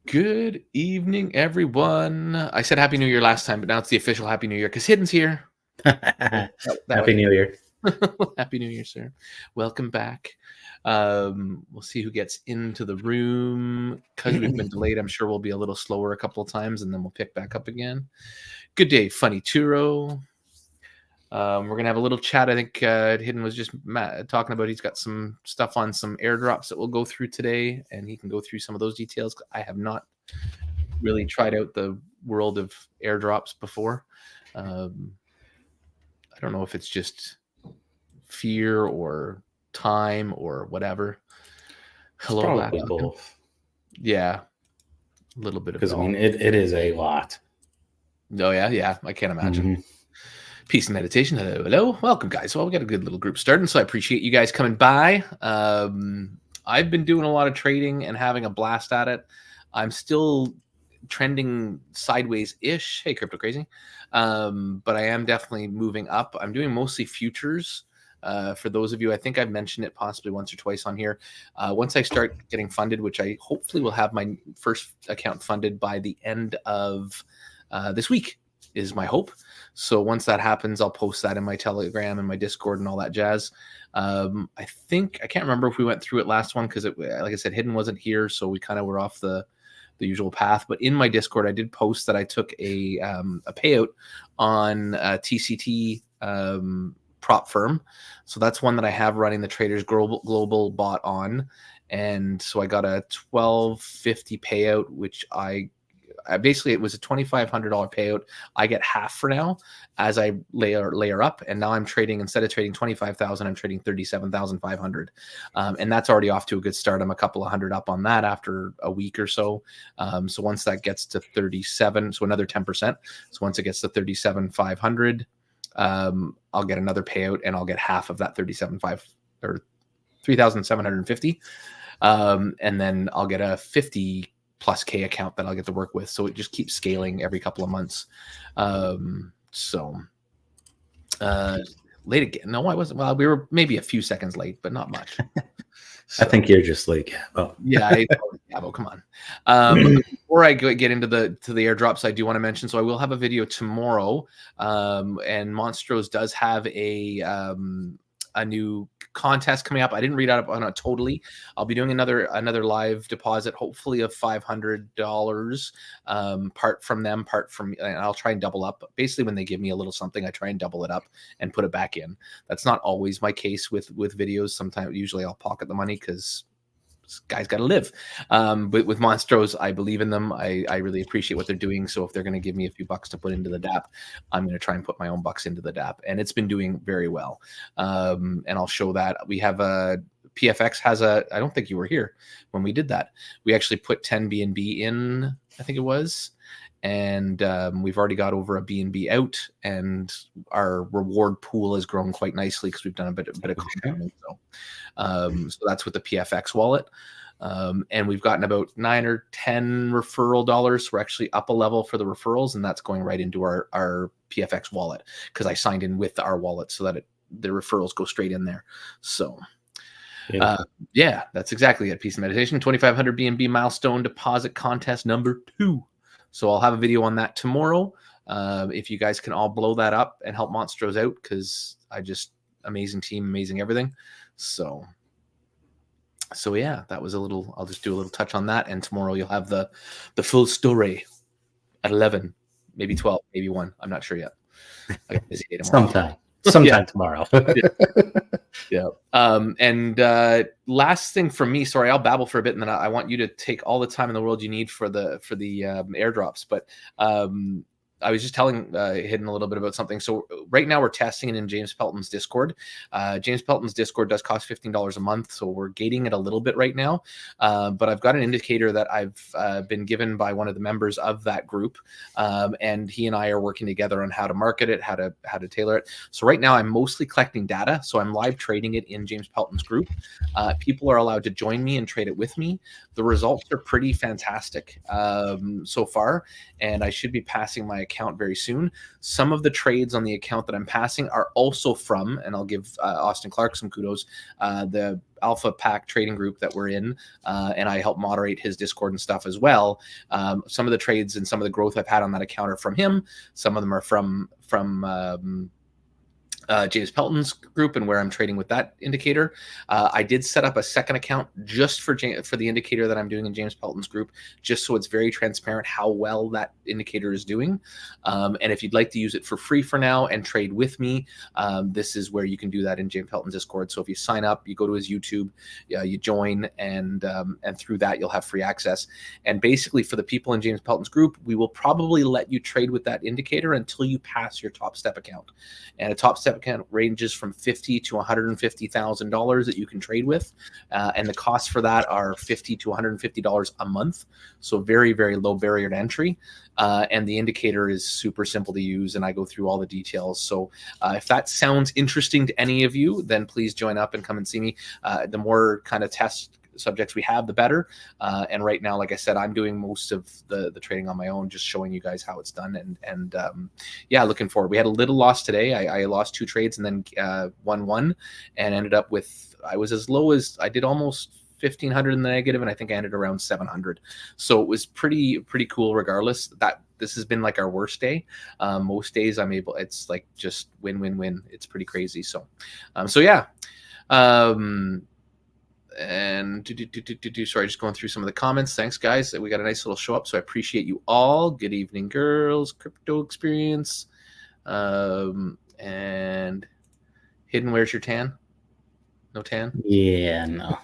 Good evening, everyone. I said Happy New Year last time, but now it's the official Happy New Year because Hidden's here. That Happy New Year. Happy New Year, sir. Welcome back. We'll see who gets into the room. Because we've been delayed, I'm sure we'll be a little slower a couple of times, and then we'll pick back up again. Good day, Funny Turo. We're going to have a little chat. I think Hidden was just talking about he's got some stuff on some airdrops that we'll go through today, and he can go through some of those details. I have not really tried out the world of airdrops before. I don't know if it's just fear or time or whatever. Hello, probably both. Yeah, a little bit of because I mean it is a lot. Oh yeah, I can't imagine. Mm-hmm. Peace and meditation. Hello. Welcome, guys. Well, we got a good little group starting, so I appreciate you guys coming by. I've been doing a lot of trading and having a blast at it. I'm still trending sideways-ish. Hey, Crypto Crazy. But I am definitely moving up. I'm doing mostly futures. For those of you, I think I've mentioned it possibly once or twice on here. Once I start getting funded, which I hopefully will have my first account funded by the end of this week, is my hope. So once that happens, I'll post that in my Telegram and my Discord and all that jazz. I can't remember if we went through it last one because, like I said, Hidden wasn't here, so we kind of were off the usual path. But in my Discord, I did post that I took a payout on TCT prop firm. So that's one that I have running the Traders Global bot on. And so I got a $12.50 payout, which I basically, it was a $2,500 payout. I get half for now as I layer up, and now I'm trading, instead of trading 25,000, I'm trading 37,500, and that's already off to a good start. I'm a couple of hundred up on that after a week or so. So once that gets to 37, so another 10%. So once it gets to 37,500, I'll get another payout, and I'll get half of that 37,500 or 3,750, and then I'll get a 50 plus K account that I'll get to work with. So it just keeps scaling every couple of months. Late again. No, I wasn't. Well, we were maybe a few seconds late, but not much. So, I think you're just late. Oh. Yeah, come on. Before I get into the airdrops, I do want to mention, so I will have a video tomorrow. And Monstros does have a new contest coming up. I didn't read out on it totally. I'll be doing another live deposit, hopefully of $500, part from them, part from, and I'll try and double up. Basically, when they give me a little something, I try and double it up and put it back in. That's not always my case with videos. Sometimes, usually I'll pocket the money because guys got to live. But with Monstros, I believe in them. I really appreciate what they're doing. So if they're going to give me a few bucks to put into the DApp, I'm going to try and put my own bucks into the DApp. And it's been doing very well. And I'll show that. We have a PFX has I don't think you were here when we did that. We actually put 10 BNB in, I think it was. And we've already got over a BNB out, and our reward pool has grown quite nicely because we've done a bit of compounding. So that's with the PFX wallet. And we've gotten about 9 or 10 referral dollars. We're actually up a level for the referrals, and that's going right into our PFX wallet because I signed in with our wallet so that the referrals go straight in there. So yeah, that's exactly it. Peace and meditation. 2,500 BNB milestone deposit contest number 2. So I'll have a video on that tomorrow. If you guys can all blow that up and help Monstros out, because amazing team, amazing everything. So yeah, that was I'll just do a little touch on that. And tomorrow you'll have the full story at 11, maybe 12, maybe 1. I'm not sure yet. I got busy sometime tomorrow. Yeah. And last thing from me, sorry, I'll babble for a bit, and then I want you to take all the time in the world you need for the airdrops. But I was just telling Hidden a little bit about something. So right now we're testing it in James Pelton's Discord. James Pelton's Discord does cost $15 a month, so we're gating it a little bit right now. But I've got an indicator that I've been given by one of the members of that group, and he and I are working together on how to market it, how to tailor it. So right now I'm mostly collecting data, so I'm live trading it in James Pelton's group. People are allowed to join me and trade it with me. The results are pretty fantastic so far, and I should be passing my account very soon. Some of the trades on the account that I'm passing are also from, and I'll give Austin Clark some kudos, the Alpha Pack trading group that we're in, and I help moderate his Discord and stuff as well. Some of the trades and some of the growth I've had on that account are from him. Some of them are from James Pelton's group and where I'm trading with that indicator. I did set up a second account just for the indicator that I'm doing in James Pelton's group, just so it's very transparent how well that indicator is doing. And if you'd like to use it for free for now and trade with me, this is where you can do that in James Pelton's Discord. So if you sign up, you go to his YouTube, you join, and through that you'll have free access. And basically for the people in James Pelton's group, we will probably let you trade with that indicator until you pass your top step account. And a top step account ranges from $50,000 to $150,000 that you can trade with, and the costs for that are $50 to $150 a month. So very, very low barrier to entry, and the indicator is super simple to use, and I go through all the details. So if that sounds interesting to any of you, then please join up and come and see me. The more kind of test subjects we have, the better. And right now, like I said, I'm doing most of the trading on my own, just showing you guys how it's done. And yeah, looking forward. We had a little loss today. I lost 2 trades and then won 1, and ended up with, I was as low as, I did almost 1,500 in the negative, and I think I ended around 700. So it was pretty cool regardless. That this has been like our worst day. Most days it's like just win. It's pretty crazy. So yeah. And sorry, just going through some of the comments. Thanks, guys. We got a nice little show up, so I appreciate you all. Good evening, girls. Crypto experience. And Hidden, where's your tan? No tan? Yeah, no,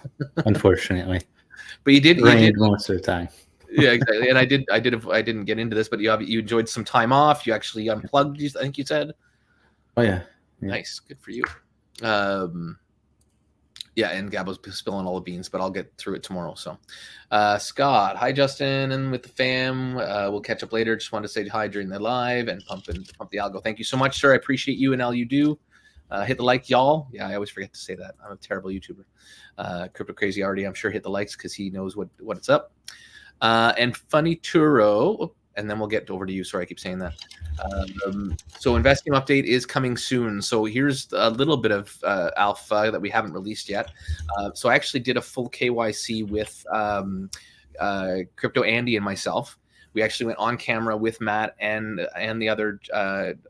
unfortunately. But you did most of the time. Yeah, exactly. And I didn't get into this, but you enjoyed some time off. You actually unplugged, I think you said. Oh yeah. Nice, good for you. Yeah, and Gabo's spilling all the beans, but I'll get through it tomorrow. So, Scott, hi, Justin, and with the fam. We'll catch up later. Just wanted to say hi during the live and pump the algo. Thank you so much, sir. I appreciate you and all you do. Hit the like, y'all. Yeah, I always forget to say that. I'm a terrible YouTuber. Crypto Crazy already, I'm sure, hit the likes because he knows what it's up. And Funny Turo. And then we'll get over to you. Sorry, I keep saying that. So investing update is coming soon. So here's a little bit of alpha that we haven't released yet. So I actually did a full KYC with Crypto Andy and myself. We actually went on camera with Matt and the other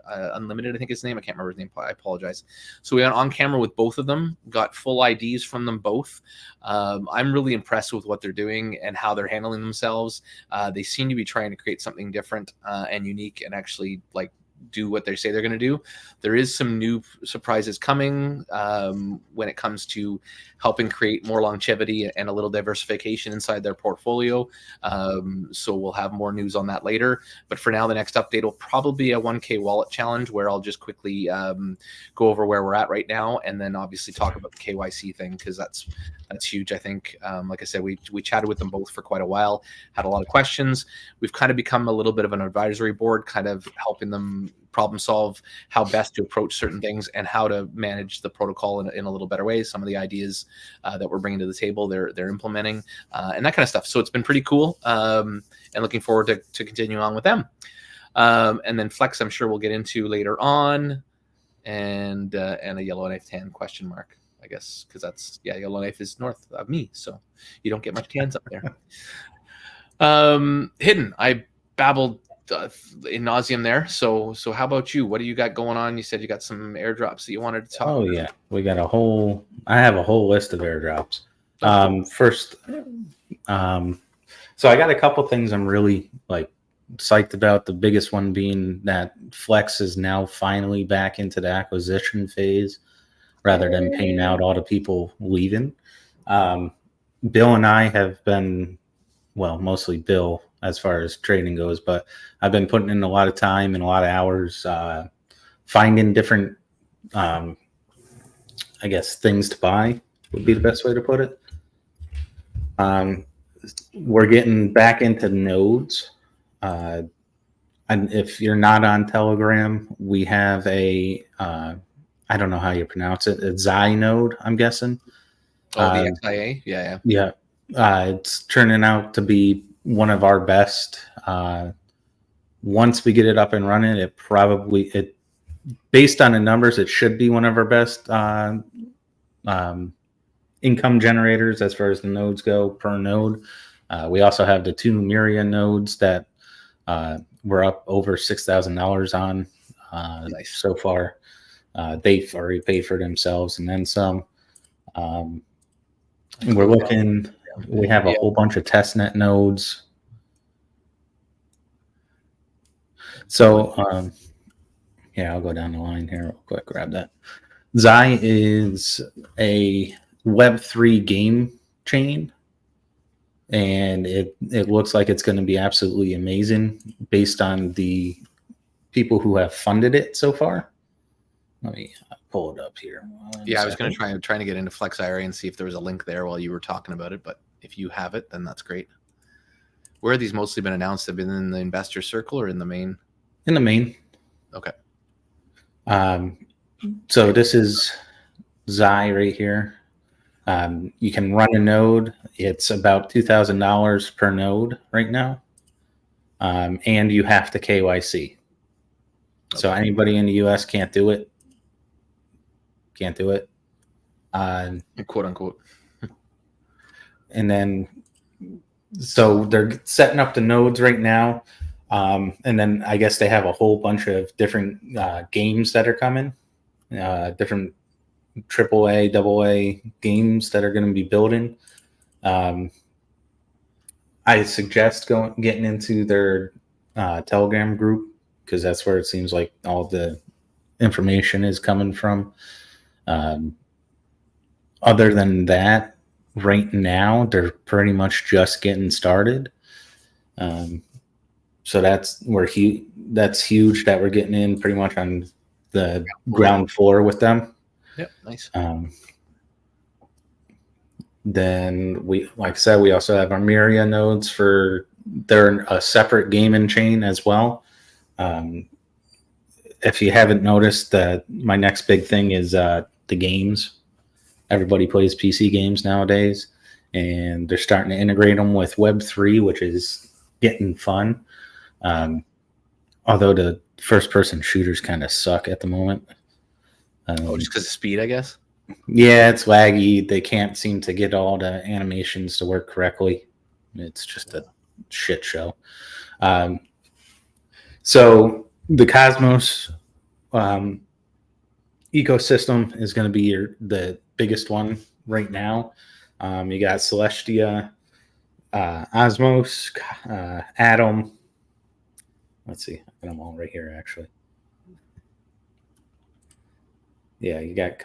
Unlimited, I think his name. I can't remember his name. I apologize. So we went on camera with both of them, got full IDs from them both. I'm really impressed with what they're doing and how they're handling themselves. They seem to be trying to create something different and unique, and actually like do what they say they're going to do. There is some new surprises coming when it comes to helping create more longevity and a little diversification inside their portfolio. So we'll have more news on that later. But for now, the next update will probably be a 1K wallet challenge, where I'll just quickly go over where we're at right now, and then obviously talk about the KYC thing, because that's huge. I think, like I said, we chatted with them both for quite a while, had a lot of questions. We've kind of become a little bit of an advisory board, kind of helping them problem solve how best to approach certain things and how to manage the protocol in a little better way. Some of the ideas that we're bringing to the table, they're implementing, and that kind of stuff. So it's been pretty cool, and looking forward to continuing on with them. And then Flex, I'm sure we'll get into later on, and a Yellowknife tan question mark, I guess, because that's, yeah, Yellowknife is north of me, so you don't get much cans up there. Hidden, I babbled in nauseum there. So how about you? What do you got going on? You said you got some airdrops that you wanted to talk about. Yeah, I have a whole list of airdrops. First, so I got a couple things I'm really psyched about. The biggest one being that Flex is now finally back into the acquisition phase, rather than paying out all the people leaving. Bill and I have been, well, mostly Bill as far as trading goes, but I've been putting in a lot of time and a lot of hours finding different, I guess, things to buy would be the best way to put it. We're getting back into nodes. And if you're not on Telegram, we have a, I don't know how you pronounce it, a Xi node, I'm guessing. Oh, the XIA? Yeah. It's turning out to be one of our best once we get it up and running, it based on the numbers, it should be one of our best income generators as far as the nodes go per node. We also have the 2 Myria nodes that we're up over $6,000 on Nice. so far. They've already paid for themselves and then some. We're looking. We have a whole bunch of testnet nodes. So, yeah, I'll go down the line here real quick. Grab that. Xi is a Web3 game chain, and it looks like it's going to be absolutely amazing based on the people who have funded it so far. Let me pull it up here. Yeah, I was going to trying to get into FlexIRA and see if there was a link there while you were talking about it, but if you have it, then that's great. Where have these mostly been announced? Have been in the investor circle or in the main? In the main. Okay. So this is Xi right here. You can run a node. It's about $2,000 per node right now. And you have to KYC. Okay. So anybody in the US can't do it. Can't do it. Quote unquote. And then, so they're setting up the nodes right now. And then I guess they have a whole bunch of different games that are coming, different AAA, AA games that are going to be building. I suggest getting into their Telegram group because that's where it seems like all the information is coming from. Other than that, right now they're pretty much just getting started. So that's huge that we're getting in pretty much on the ground floor with them. Yep, nice. Then like I said, we also have our Myria nodes they're a separate gaming chain as well. If you haven't noticed, my next big thing is the games. Everybody plays PC games nowadays, and they're starting to integrate them with Web3, which is getting fun. Although the first-person shooters kind of suck at the moment. Just because of speed, I guess? Yeah, it's laggy. They can't seem to get all the animations to work correctly. It's just a shit show. So the Cosmos ecosystem is going to be the biggest one right now. You got Celestia, Osmos, Atom. Let's see. I got them all right here, actually. Yeah, you got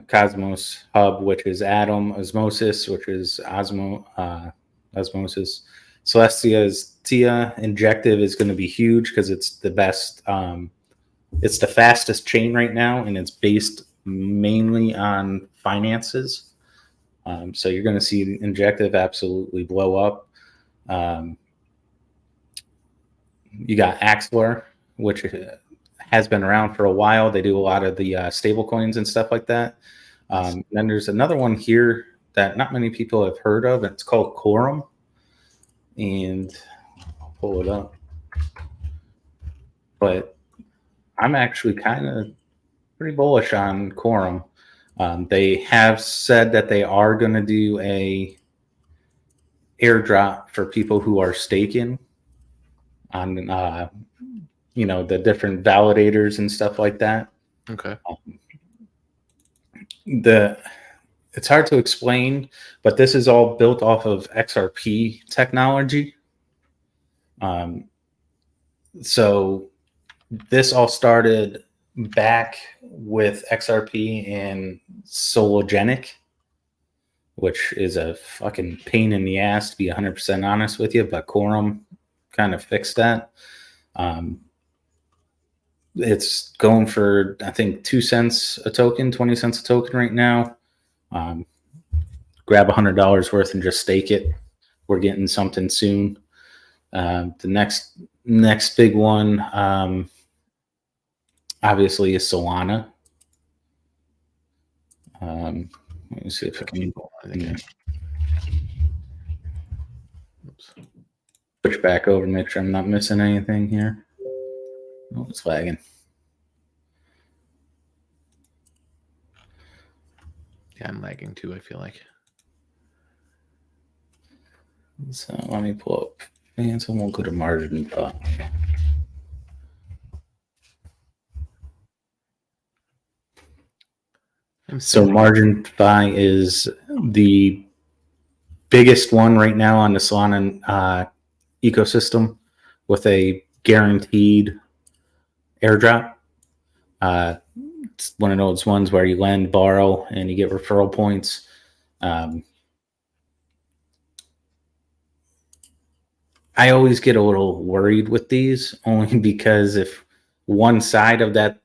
Cosmos Hub, which is Atom, Osmosis, which is Osmosis. Celestia's TIA Injective is going to be huge because it's the best. It's the fastest chain right now, and it's based mainly on finances. So you're going to see Injective absolutely blow up. You got Axler, which has been around for a while. They do a lot of the stable coins and stuff like that. Then there's another one here that not many people have heard of. It's called Quorum. And I'll pull it up. But I'm actually kind of pretty bullish on Quorum. They have said that they are going to do a airdrop for people who are staking on the different validators and stuff like that. Okay. It's hard to explain, but this is all built off of XRP technology. So this all started back with XRP and Sologenic, which is a fucking pain in the ass, to be 100% honest with you, but Quorum kind of fixed that. It's going for, I think, 2 cents a token, 20 cents a token right now. Grab $100 worth and just stake it. We're getting something soon. The next big one, obviously, is Solana. Let me see if I can. Switch back over, make sure I'm not missing anything here. Oh, it's lagging. Yeah, I'm lagging too, I feel like. So let me pull up Finance and we'll go to margin. So margin buy is the biggest one right now on the Solana ecosystem with a guaranteed airdrop. It's one of those ones where you lend, borrow, and you get referral points. I always get a little worried with these, only because if one side of that,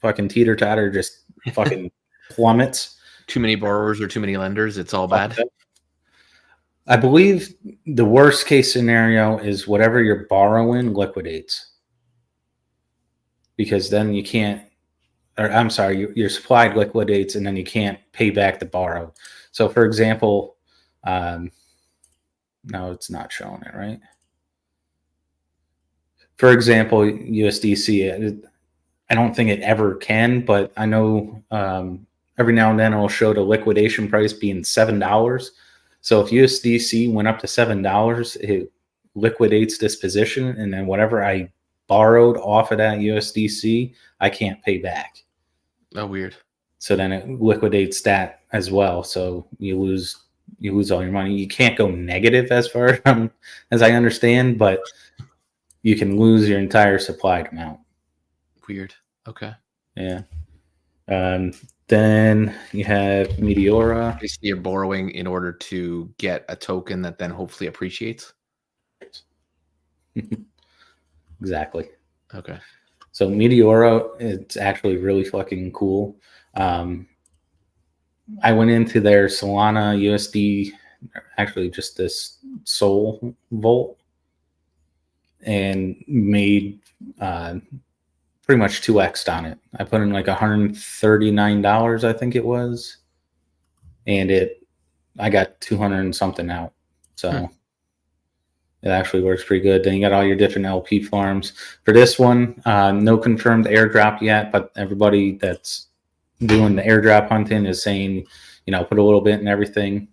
fucking teeter totter just fucking plummets. Too many borrowers or too many lenders, it's all bad. I believe the worst case scenario is whatever you're borrowing liquidates, because then you can't, or I'm sorry, your supplied liquidates and then you can't pay back the borrow. So for example, no, it's not showing it, right? For example, USDC, I don't think it ever can, but I know every now and then it'll show the liquidation price being $7. So if USDC went up to $7, it liquidates this position, and then whatever I borrowed off of that USDC, I can't pay back. Oh, weird. So then it liquidates that as well. So you lose all your money. You can't go negative as far as I understand, but you can lose your entire supplied amount. Weird. Okay. Yeah. Then you have Meteora. Basically, you're borrowing in order to get a token that then hopefully appreciates. Exactly. Okay. So Meteora, it's actually really fucking cool. I went into their Solana USD, actually just this Sol Vault, and made pretty much 2x on it. I put in like $139, I think it was, and I got 200 and something out. So it actually works pretty good. Then you got all your different LP farms. For this one, no confirmed airdrop yet, but everybody that's doing the airdrop hunting is saying, put a little bit in everything,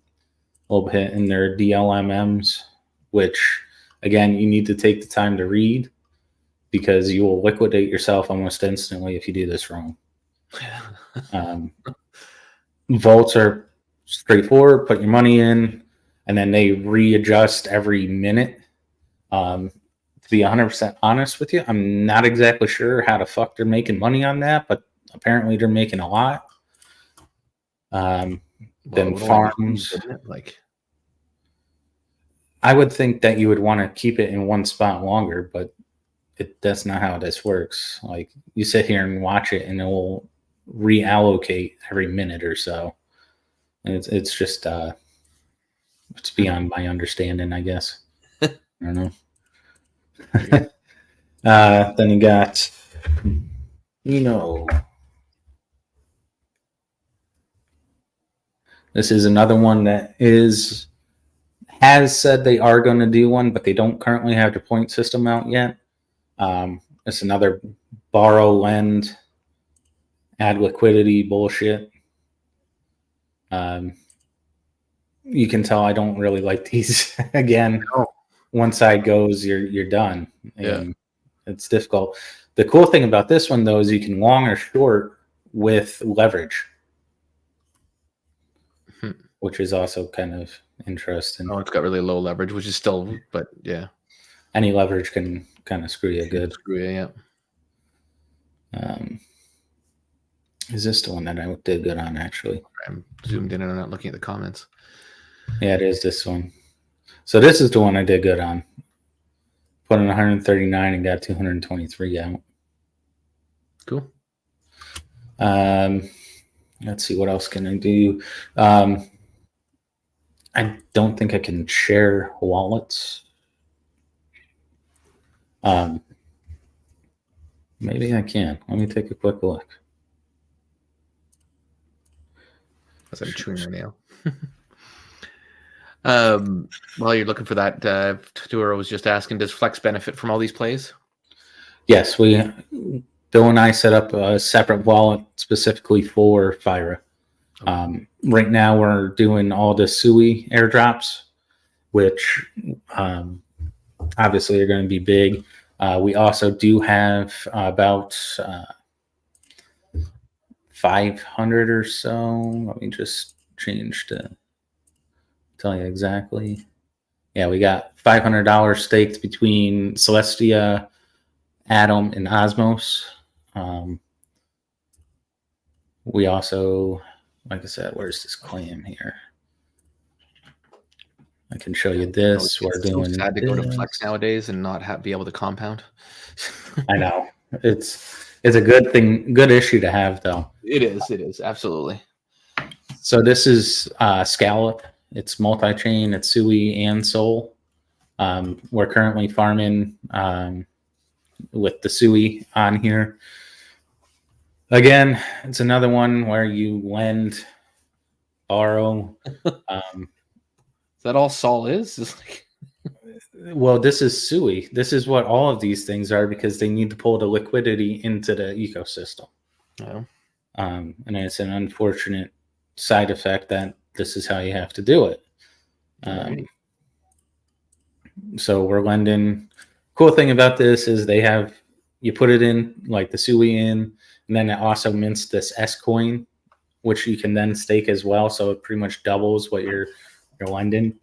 a little bit in their DLMMs, which again, you need to take the time to read, because you will liquidate yourself almost instantly if you do this wrong. Vaults are straightforward. Put your money in, and then they readjust every minute. To be 100% honest with you, I'm not exactly sure how the fuck they're making money on that, but apparently they're making a lot. Then farms, I would think that you would want to keep it in one spot longer, but that's not how this works. Like, you sit here and watch it, and it will reallocate every minute or so. And it's just it's beyond my understanding, I guess. I don't know. Then you got, this is another one that has said they are going to do one, but they don't currently have the point system out yet. It's another borrow, lend, add liquidity bullshit. You can tell I don't really like these. Again, one side goes, you're done. And it's difficult. The cool thing about this one, though, is you can long or short with leverage, which is also kind of interesting. Oh, it's got really low leverage, which is still, but yeah. Any leverage can kind of screw you good. Screw you, yeah. Is this the one that I did good on, actually? I'm zoomed in and I'm not looking at the comments. Yeah, it is this one. So this is the one I did good on. Put in 139 and got 223 out. Cool. Let's see, what else can I do? I don't think I can share wallets. Maybe I can. Let me take a quick look. As I'm chewing my nail. While you're looking for that, Tadura was just asking, does Flex benefit from all these plays? Yes, Bill and I set up a separate wallet specifically for FIRA. Right now, we're doing all the SUI airdrops, which obviously are going to be big. We also do have about 500 or so. Let me just change to tell you exactly. Yeah, we got $500 staked between Celestia, Atom, and Osmos. We also, like I said, where's this claim here? I can show you this. We're doing so sad to go to Flex nowadays and not be able to compound. I know. It's a good thing, good issue to have, though. It is absolutely. So this is Scallop. It's multi-chain. It's SUI and Sol. We're currently farming with the SUI on here. Again, it's another one where you lend, borrow. Is that all Sol is? Well, this is SUI. This is what all of these things are because they need to pull the liquidity into the ecosystem. Oh. And it's an unfortunate side effect that this is how you have to do it. So we're lending. Cool thing about this is you put it in, like the SUI in, and then it also mints this S coin, which you can then stake as well. So it pretty much doubles what you're lending.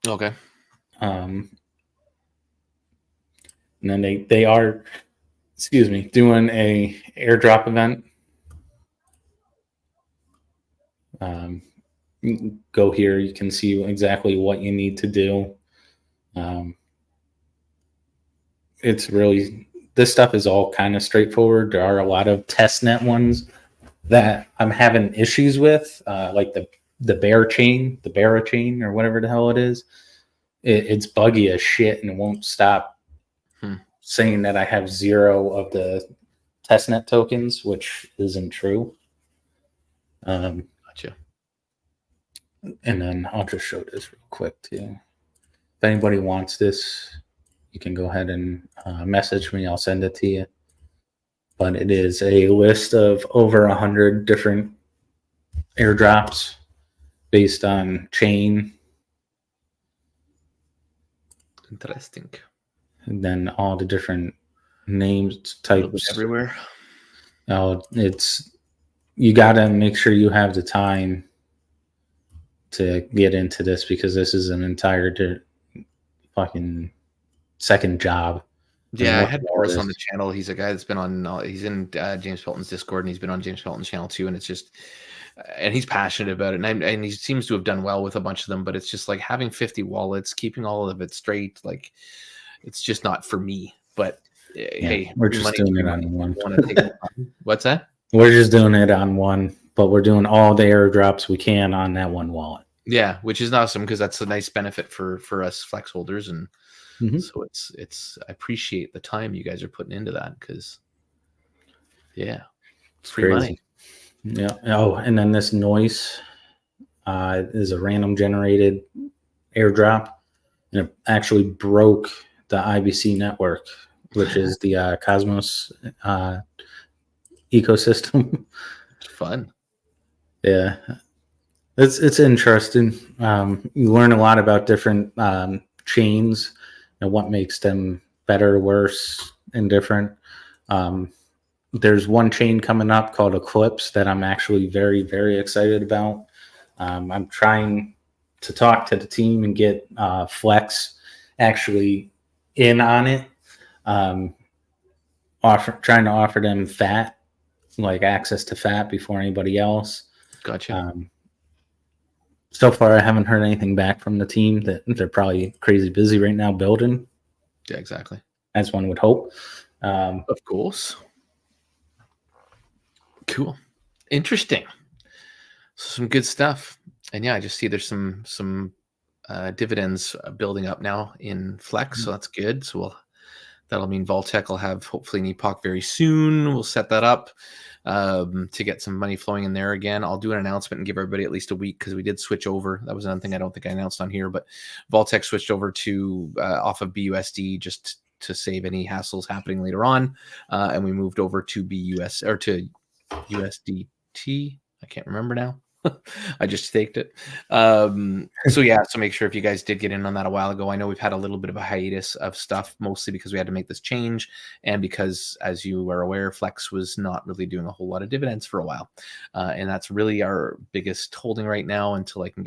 Okay. And then they are, doing a airdrop event. You can go here, you can see exactly what you need to do. It's really, this stuff is all kind of straightforward. There are a lot of testnet ones that I'm having issues with, like the Bear chain, the Barra chain, or whatever the hell it is. It's buggy as shit, and it won't stop saying that I have 0 of the testnet tokens, which isn't true. Gotcha. And then I'll just show this real quick too. If anybody wants this, you can go ahead and message me. I'll send it to you. But it is a list of over 100 different airdrops based on chain. Interesting. And then all the different names, types. Everywhere. Oh, you got to make sure you have the time to get into this because this is an entire fucking second job. Yeah, I had Boris on the channel. He's a guy that's been on. He's in James Pelton's Discord, and he's been on James Pelton's channel too. And it's just, and he's passionate about it, and he seems to have done well with a bunch of them. But it's just like having 50 wallets, keeping all of it straight. Like, it's just not for me. But hey, we're just doing it on one. What's that? We're just doing it on one, but we're doing all the airdrops we can on that one wallet. Yeah, which is awesome because that's a nice benefit for us Flex holders, and so it's I appreciate the time you guys are putting into that because it's free money. Yeah. Oh, and then this noise is a random generated airdrop, and it actually broke the IBC network, which is the Cosmos ecosystem. It's fun. Yeah. It's interesting. You learn a lot about different chains and what makes them better, worse, and different. There's one chain coming up called Eclipse that I'm actually very, very excited about. I'm trying to talk to the team and get Flex actually in on it. Trying to offer them FAT, like access to FAT before anybody else. Gotcha. So far, I haven't heard anything back from the team. That they're probably crazy busy right now building. Yeah, exactly. As one would hope. Of course. Cool. Interesting. Some good stuff. And yeah, I just see there's some dividends building up now in Flex, so that's good. So That'll mean Vaultec will have hopefully an epoch very soon. We'll set that up to get some money flowing in there again. I'll do an announcement and give everybody at least a week because we did switch over. That was another thing I don't think I announced on here, but Vaultec switched over to off of BUSD just to save any hassles happening later on. And we moved over to BUS or to USDT. I can't remember now. I just staked it. So make sure if you guys did get in on that a while ago. I know we've had a little bit of a hiatus of stuff, mostly because we had to make this change, and because, as you are aware, Flex was not really doing a whole lot of dividends for a while, and that's really our biggest holding right now until we can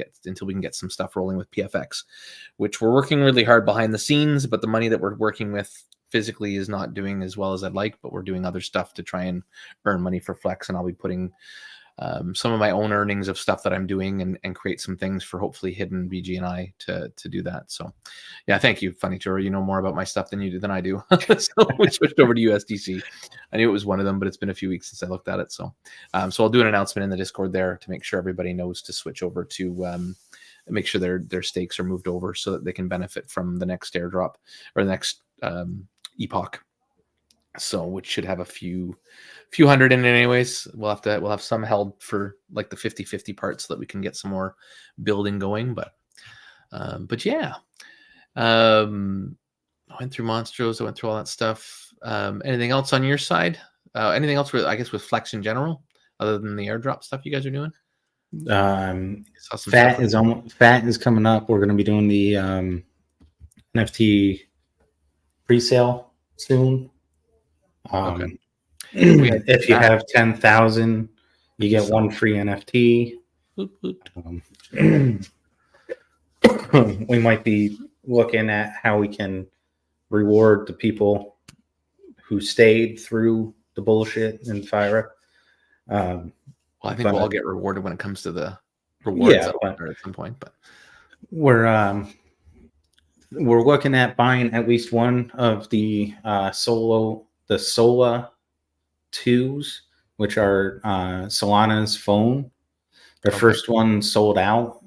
get some stuff rolling with PFX, which we're working really hard behind the scenes. But the money that we're working with physically is not doing as well as I'd like. But we're doing other stuff to try and earn money for Flex, and I'll be putting some of my own earnings of stuff that I'm doing and create some things for hopefully Hidden, BG, and I to do that. So yeah, thank you, Funny Tour. You know more about my stuff than I do. So we switched over to USDC. I knew it was one of them, but it's been a few weeks since I looked at it. So I'll do an announcement in the Discord there to make sure everybody knows to switch over to make sure their stakes are moved over so that they can benefit from the next airdrop or the next epoch. So which should have a few hundred in it anyways. We'll have some held for like the 50-50 part so that we can get some more building going. But yeah. I went through Monstros, I went through all that stuff. Anything else on your side? Anything else with Flex in general, other than the airdrop stuff you guys are doing? Fat is coming up. We're gonna be doing the NFT pre-sale soon. Okay. If you have 10,000, you get one free NFT. We might be looking at how we can reward the people who stayed through the bullshit in FIRA. Well, I think we'll all get rewarded when it comes to the rewards at some point. But we're looking at buying at least one of the Sola 2s, which are Solana's phone. Their first one sold out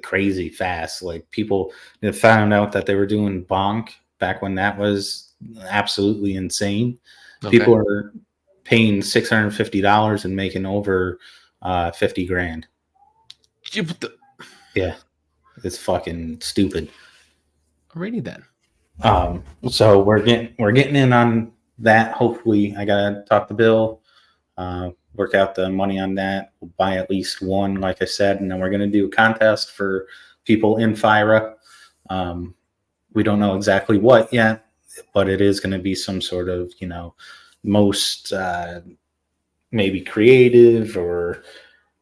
crazy fast. Like, people found out that they were doing bonk back when that was absolutely insane. Okay. People are paying $650 and making over $50,000. Yeah, it's fucking stupid. Alrighty then. So we're getting in on that. Hopefully, I gotta talk to Bill, work out the money on that. We'll buy at least one, like I said, and then we're gonna do a contest for people in FIRA. We don't know exactly what yet, but it is gonna be some sort of, most maybe creative, or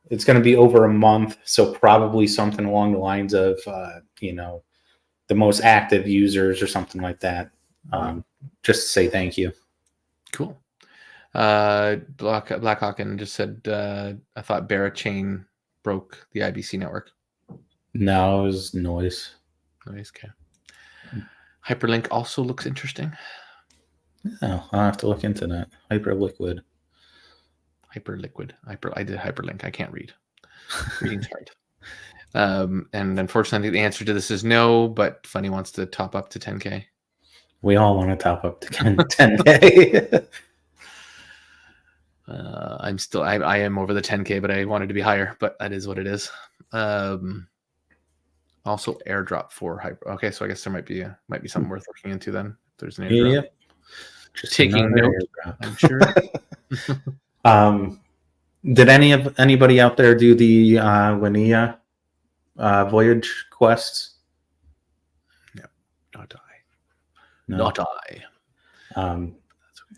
it's gonna be over a month. So probably something along the lines of, the most active users or something like that. Just to say thank you. Cool. Blackhawken just said, I thought Barachain broke the IBC network. No, it was noise. Noise, okay. Hyperlink also looks interesting. Oh, I'll have to look into that. Hyperliquid. I did hyperlink. I can't read. Reading's hard. And unfortunately, the answer to this is no, but Funny wants to top up to 10K. We all want to top up to 10K. I am over the 10K, but I wanted to be higher, but that is what it is. Also airdrop for hyper. Okay, so I guess there might be something worth looking into then. If there's an airdrop. Yeah. Just taking note, I'm sure. Did anybody out there do the Linnea voyage quests? No, not I. No. Not I.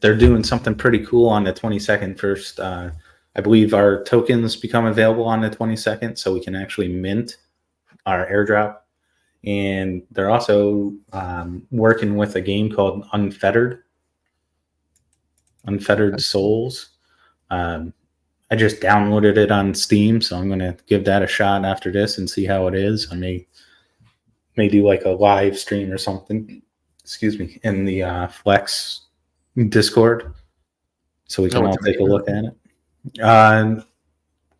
They're doing something pretty cool on the 22nd first. I believe our tokens become available on the 22nd, so we can actually mint our airdrop. And they're also working with a game called Unfettered Souls. I just downloaded it on Steam, so I'm going to give that a shot after this and see how it is. I may do like a live stream or something, in the Flex Discord, so we can all take a look at it.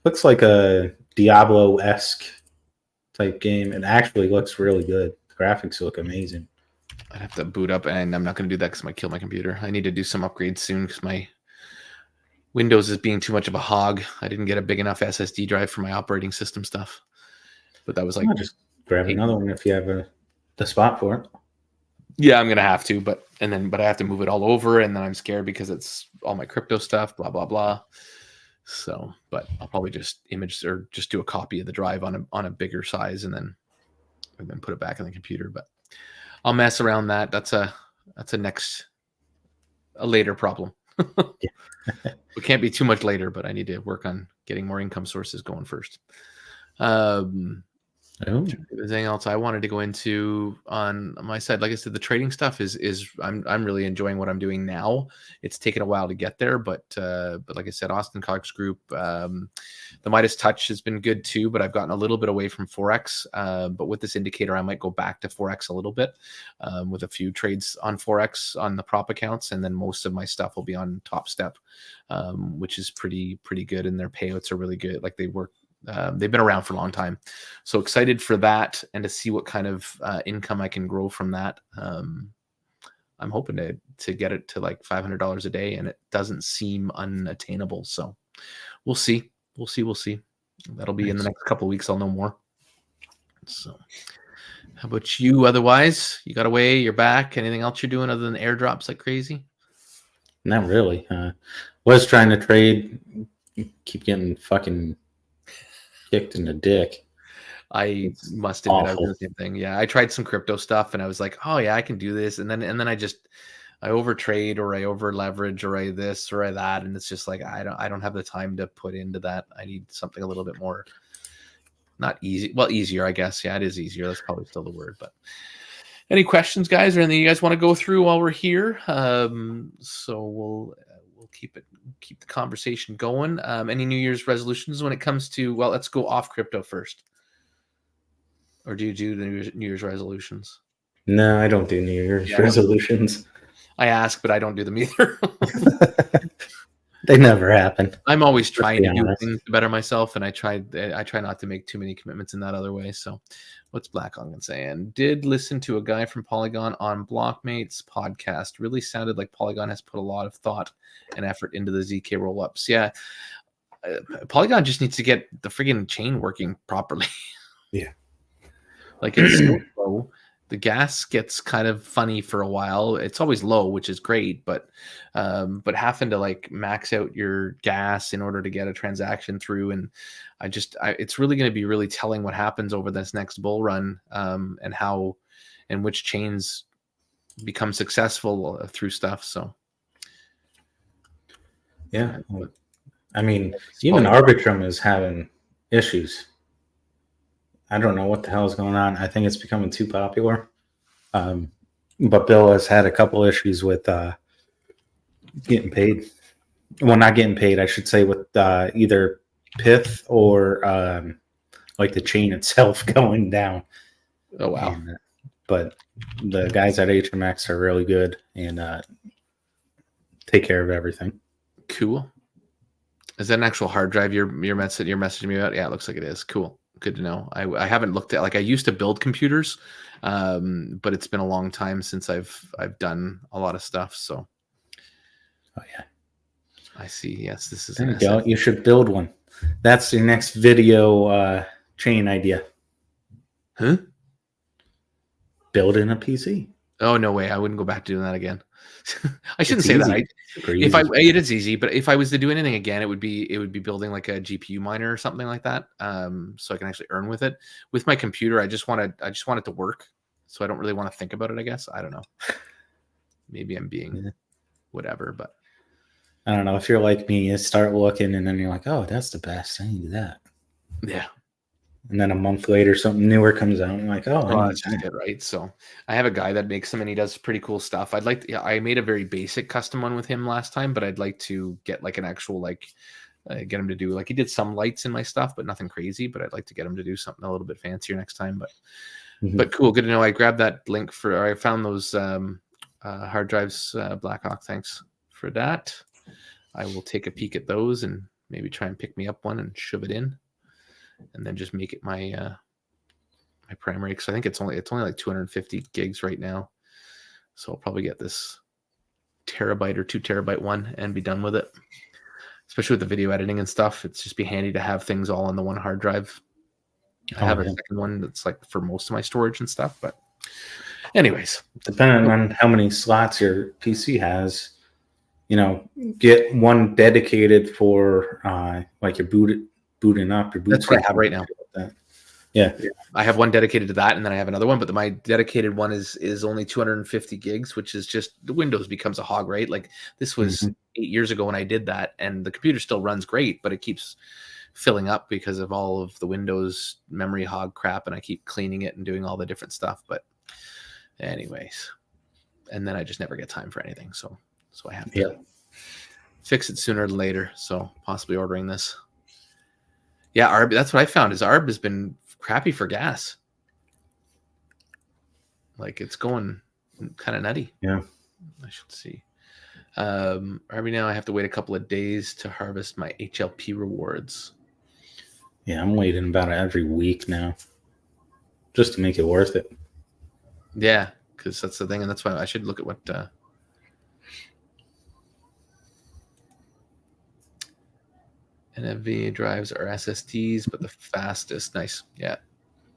Looks like a Diablo-esque type game. It actually looks really good. The graphics look amazing. I'd have to boot up, and I'm not going to do that because it might kill my computer. I need to do some upgrades soon because my Windows is being too much of a hog. I didn't get a big enough SSD drive for my operating system stuff. But that was like, I'll just grab another one if you have the spot for it. yeah, I'm gonna have to, but I have to move it all over, and then I'm scared because it's all my crypto stuff, blah blah blah. So, but I'll probably just image or just do a copy of the drive on a bigger size, and then put it back in the computer. But I'll mess around that. That's a later problem. It can't be too much later, but I need to work on getting more income sources going first. If there's anything else I wanted to go into on my side, like I said, the trading stuff is I'm really enjoying what I'm doing now. It's taken a while to get there, but like I said, Austin Cox Group, the Midas Touch has been good too, but I've gotten a little bit away from Forex. But with this indicator, I might go back to Forex a little bit with a few trades on Forex on the prop accounts, and then most of my stuff will be on Top Step, which is pretty good, and their payouts are really good. Like they work. They've been around for a long time, so excited for that and to see what kind of income I can grow from that. I'm hoping to get it to like $500 a day, and it doesn't seem unattainable. So we'll see. That'll be in the next couple of weeks. I'll know more. So how about you? Otherwise, you got away, you're back. Anything else you're doing other than airdrops like crazy? Not really. Was trying to trade, keep getting fucking kicked in the dick. I must admit, I was doing the same thing. Yeah, I tried some crypto stuff, and I was like, "Oh yeah, I can do this." And then I overtrade, or I over leverage, or I this or I that, and it's just like I don't have the time to put into that. I need something a little bit more, not easy. Well, easier, I guess. Yeah, it is easier. That's probably still the word. But any questions, guys, or anything you guys want to go through while we're here? So we'll keep the conversation going. Any New Year's resolutions when it comes to, well, let's go off crypto first. Or do you do the New Year's resolutions? No, I don't do New Year's resolutions. I ask, but I don't do them either. They never happen. I'm always trying to do things to better myself, and I try not to make too many commitments in that other way. So what's Black Ongan saying? Did listen to a guy from Polygon on Blockmate's podcast. Really sounded like Polygon has put a lot of thought and effort into the ZK roll-ups. Yeah. Polygon just needs to get the friggin' chain working properly. Yeah. Like it's so low. The gas gets kind of funny for a while. It's always low, which is great, but having to like max out your gas in order to get a transaction through, and it's really going to be really telling what happens over this next bull run, and how and which chains become successful through stuff. So, yeah, I mean, even Arbitrum is having issues. I don't know what the hell is going on. I think it's becoming too popular. But Bill has had a couple issues with getting paid. Well, not getting paid, I should say, with either Pith or like the chain itself going down. Oh, wow. But the guys at HMX are really good and take care of everything. Cool. Is that an actual hard drive you're messaging me about? Yeah, it looks like it is. Cool. Good to know. I haven't looked at, like, I used to build computers, but it's been a long time since I've done a lot of stuff. So, oh yeah, I see. Yes, this is. There you go. You should build one. That's your next video chain idea. Huh? Building a PC. Oh no way! I wouldn't go back to doing that again. I shouldn't say that. It is easy, but if I was to do anything again, it would be building like a GPU miner or something like that, so I can actually earn with it. With my computer, I just want it to work, so I don't really want to think about it. I guess I don't know. Maybe I'm being whatever, but I don't know. If you're like me, you start looking, and then you're like, "Oh, that's the best. I need that." Yeah. And then a month later, something newer comes out. I'm like, oh, that's just it, right? So I have a guy that makes them, and he does pretty cool stuff. I made a very basic custom one with him last time, but I'd like to get like an actual, like, get him to do, like, he did some lights in my stuff, but nothing crazy. But I'd like to get him to do something a little bit fancier next time. But cool, good to know. I grabbed that link I found those hard drives, Blackhawk. Thanks for that. I will take a peek at those and maybe try and pick me up one and shove it in, and then just make it my my primary, because I think it's only like 250 gigs right now. So I'll probably get this terabyte or 2 terabyte one and be done with it. Especially with the video editing and stuff, it's just be handy to have things all on the one hard drive. I have a second one that's like for most of my storage and stuff, but anyways, depending on how many slots your PC has, get one dedicated for like your booting up your boot. That's what I have right now. Yeah, I have one dedicated to that, and then I have another one. But my dedicated one is only 250 gigs, which is just the Windows becomes a hog, right? Like this was 8 years ago when I did that, and the computer still runs great, but it keeps filling up because of all of the Windows memory hog crap, and I keep cleaning it and doing all the different stuff. But anyways, and then I just never get time for anything, so I have to fix it sooner than later. So possibly ordering this. Yeah, ARB. That's what I found is ARB has been crappy for gas. Like it's going kind of nutty. Yeah, I should see. RB now I have to wait a couple of days to harvest my HLP rewards. Yeah, I'm waiting about every week now, just to make it worth it. Yeah, because that's the thing, and that's why I should look at what. NVMe drives are SSDs, but the fastest. Nice. Yeah.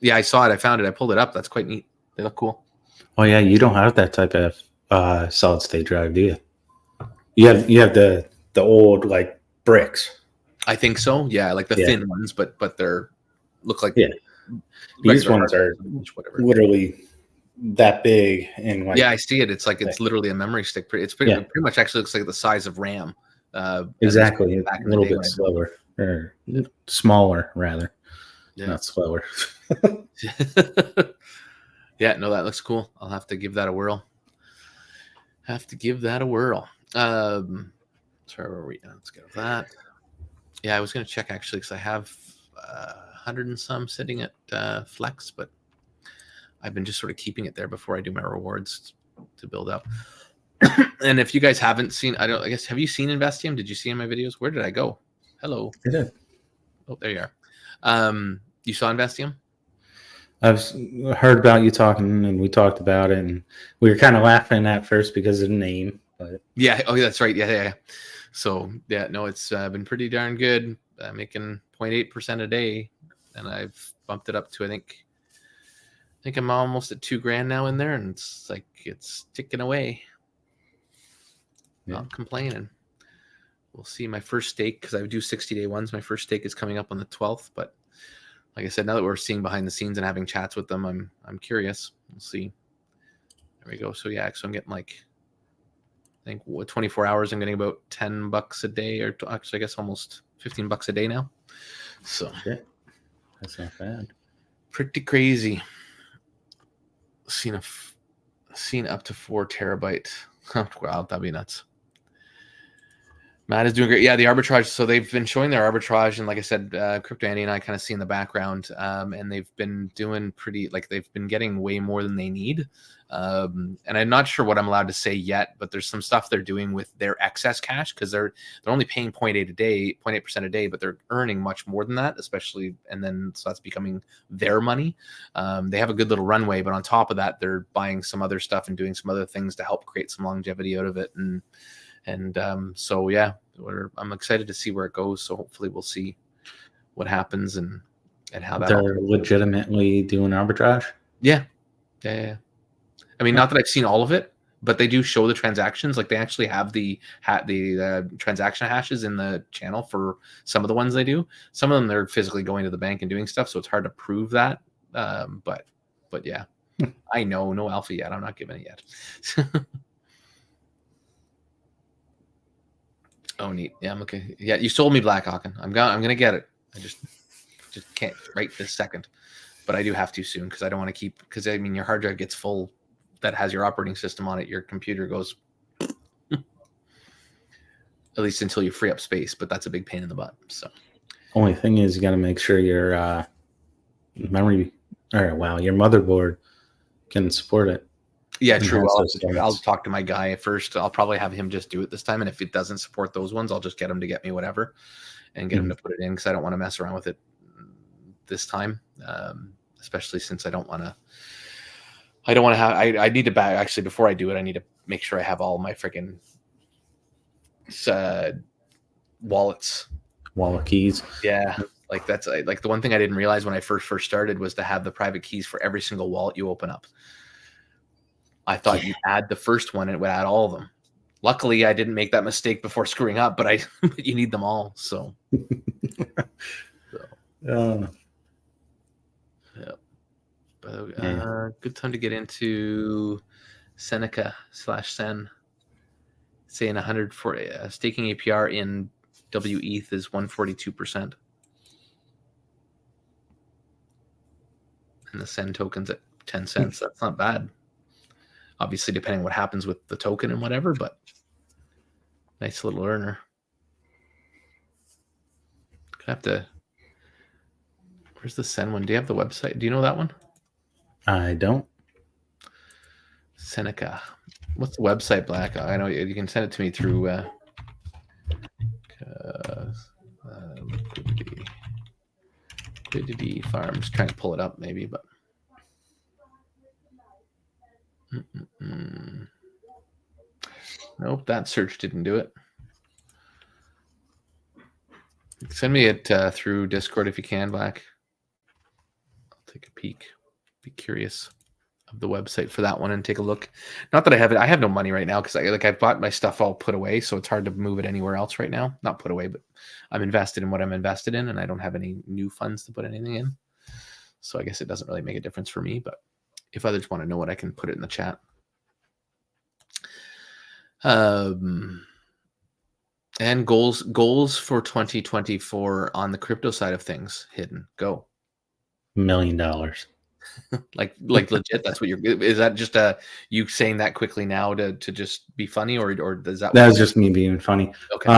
Yeah, I saw it. I found it. I pulled it up. That's quite neat. They look cool. Oh yeah, you don't have that type of solid state drive, do you? You have the old like bricks. I think so. Yeah, like the thin ones, but they're look like these ones are literally that big and like I see it. It's like it's literally a memory stick. It's pretty much actually looks like the size of RAM. Exactly, a little bit slower or smaller rather, not slower. Yeah, no, that looks cool. I'll have to give that a whirl. Sorry, where were we? Let's get that. Yeah, I was going to check actually because I have 100 and some sitting at Flex, but I've been just sort of keeping it there before I do my rewards to build up. And if you guys haven't seen, I guess, have you seen Investium? Did you see in my videos? Where did I go? Hello. I did. Oh, there you are. You saw Investium? I've heard about you talking, and we talked about it, and we were kind of laughing at first because of the name. But yeah, oh, that's right. Yeah. So yeah, no, it's been pretty darn good. Making 0.8% a day, and I've bumped it up to I think I'm almost at $2,000 now in there, and it's like it's ticking away. Not complaining. We'll see my first stake because I do 60-day ones. My first stake is coming up on the 12th, but like I said, now that we're seeing behind the scenes and having chats with them, I'm curious. We'll see. There we go. So yeah, so I'm getting like I think 24 hours. I'm getting about $10 a day, or actually I guess almost $15 a day now. So shit, that's not bad. Pretty crazy. Seen up to 4 terabyte. Wow, that'd be nuts. Matt is doing great. Yeah, the arbitrage. So they've been showing their arbitrage, and like I said, Crypto Andy and I kind of see in the background, and they've been doing pretty. Like they've been getting way more than they need, and I'm not sure what I'm allowed to say yet. But there's some stuff they're doing with their excess cash because they're only paying 0.8% a day, but they're earning much more than that, especially. And then so that's becoming their money. They have a good little runway, but on top of that, they're buying some other stuff and doing some other things to help create some longevity out of it. And so yeah, I'm excited to see where it goes. So hopefully we'll see what happens and how that. They're legitimately doing arbitrage. Yeah. I mean, not that I've seen all of it, but they do show the transactions. Like they actually have the transaction hashes in the channel for some of the ones they do. Some of them they're physically going to the bank and doing stuff, so it's hard to prove that. But yeah, I know no alpha yet. I'm not giving it yet. Oh, neat. Yeah, I'm okay. Yeah, you sold me Black Hawken. I'm gonna get it. I just can't right this second, but I do have to soon because I don't want to keep. Because I mean, your hard drive gets full that has your operating system on it. Your computer goes at least until you free up space, but that's a big pain in the butt. So, only thing is, you got to make sure your memory or your motherboard can support it. Yeah, true. I'll talk to my guy first. I'll probably have him just do it this time. And if it doesn't support those ones, I'll just get him to get me whatever and get him to put it in because I don't want to mess around with it this time, especially since I don't want to. I don't want to have. I need to back actually before I do it. I need to make sure I have all my freaking wallets. Wallet keys. Yeah, like that's like the one thing I didn't realize when I first started was to have the private keys for every single wallet you open up. I thought you'd add the first one and it would add all of them. Luckily, I didn't make that mistake before screwing up, but you need them all. So, yeah. But, good time to get into Seneca/Sen. Saying 140 staking APR in WETH is 142%, and the Sen token's at 10 cents. That's not bad. Obviously, depending on what happens with the token and whatever, but nice little earner. Have to. Where's the Sen one? Do you have the website? Do you know that one? I don't. Seneca. What's the website, Black? I know you can send it to me through Liquidity Farms. Trying to pull it up, maybe, but nope, that search didn't do it. Send me it through Discord if you can, Black. I'll take a peek. Be curious of the website for that one and take a look. Not that I have it. I have no money right now because I've bought my stuff all put away, so it's hard to move it anywhere else right now. Not put away, but I'm invested in what I'm invested in, and I don't have any new funds to put anything in. So I guess it doesn't really make a difference for me. But if others want to know it, I can put it in the chat. And goals for 2024 on the crypto side of things. Hidden. Go. $1 million. like legit. That's what is that just you saying that quickly now to just be funny, or does that? That was just me being funny. Okay.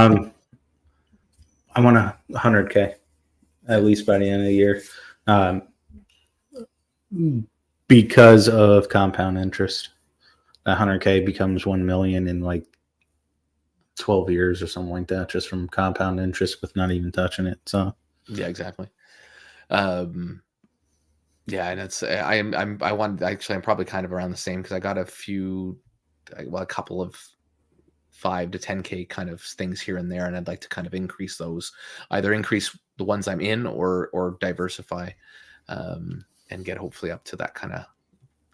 I want 100K at least by the end of the year, because of compound interest. That 100K becomes 1 million in like 12 years or something like that, just from compound interest with not even touching it. So yeah, exactly. Yeah, and it's I'm probably kind of around the same because I got a couple of 5 to 10K kind of things here and there, and I'd like to kind of increase those, either increase the ones I'm in or diversify, and get hopefully up to that kind of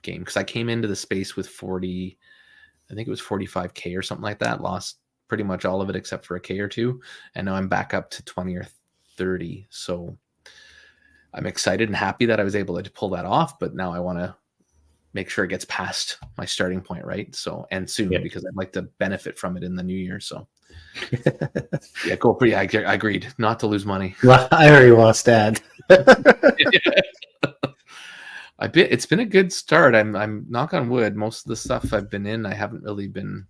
game. Because I came into the space with 40, I think it was 45K or something like that, lost pretty much all of it except for a K or two, and now I'm back up to 20 or 30. So I'm excited and happy that I was able to pull that off, but now I want to make sure it gets past my starting point, right? So, and soon, because I'd like to benefit from it in the new year. So yeah, go pretty. I agreed not to lose money. Well, I already lost that. It's been a good start. I'm knock on wood. Most of the stuff I've been in, I haven't really been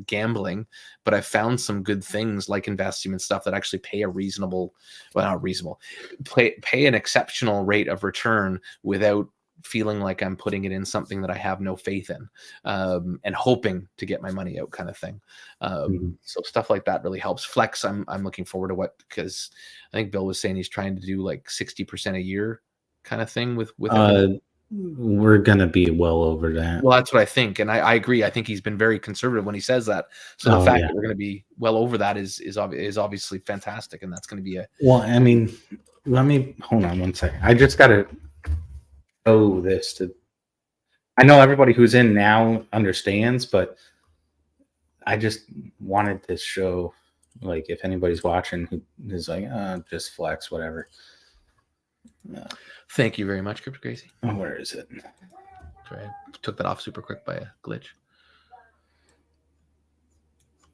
gambling, but I found some good things like investing in stuff that actually pay a reasonable, well, not reasonable, pay an exceptional rate of return without feeling like I'm putting it in something that I have no faith in, and hoping to get my money out, kind of thing. So stuff like that really helps. Flex, I'm looking forward to because I think Bill was saying he's trying to do like 60% a year kind of thing with we're gonna be well over that. Well, that's what I think, and I agree. I think he's been very conservative when he says that. So the fact that we're going to be well over that is obviously fantastic, and that's going to be a. Well, I mean, let me hold on one second. I just got to owe this to. I know everybody who's in now understands, but I just wanted to show, like, if anybody's watching who is like, just flex, whatever. Thank you very much, Crypto Crazy. Oh, where is it? Sorry, I took that off super quick by a glitch.